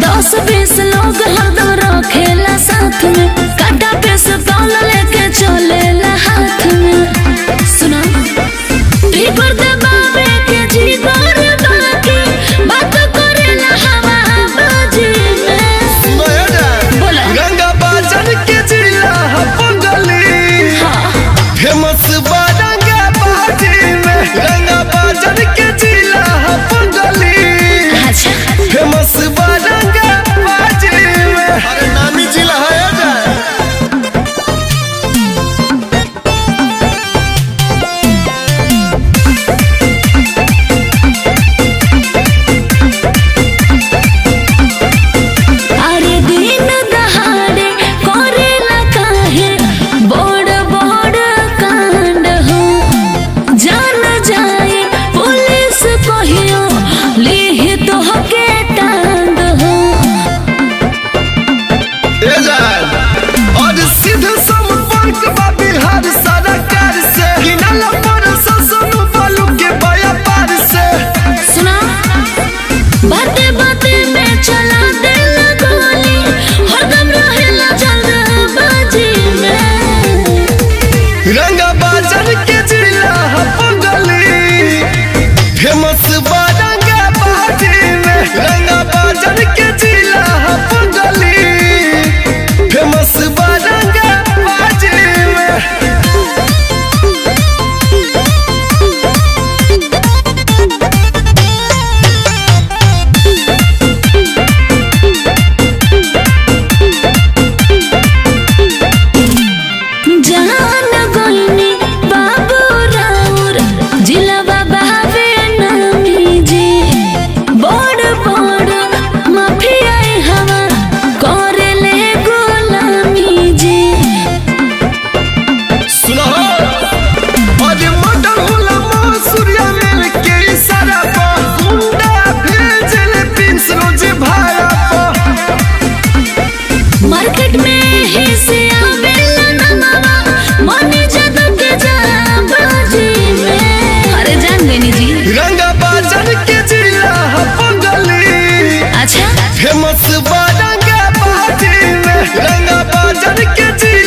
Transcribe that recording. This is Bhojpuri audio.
10-20 लोग हरदम रखेला साथ में, काटा पे से तौल लेके चलेला हाथ में। सुना टीपर दे बाबे के जी कर बाकी बात करेला हवा बाजी में। बोला गंगा बाजन के जिला पंगली फेमस बारंगा बाजी में। गंगा बाजन के जिला पंगली फेमस बारंगा बाजी में। अरे नामी जिला है और सीधे संपर्क बा बिहार सरकार से, गिनल पर ससुर बालू के व्यापार से। सुना बाते बाते में चला देला गोली, हरदम रहेला जल्दबाजी में। रंगा बाजन के जिला पंगली फेमस बारंगा बाजी में। रंगा बाजन के जिला पंगली फेमस बारंगा बाजी में। जान गोइनी बाबू राउर जिलवा बहावे नामी जी, बड़ बड़ माफिया हवा करेले गुलामी जी। सुनो और मर्डर होला सूर्या मिल के इशारा पर, गुंडा भेजल प्रिंस रोज भाड़ा पर। मार्केट में ही से आवेला नमावा मने जद के जा बाजी में। अरे जान गई जी रंगा बाजन के जिला पंगली अच्छा फेमस बारंगा बाजी में। रंगा बाजन के जिला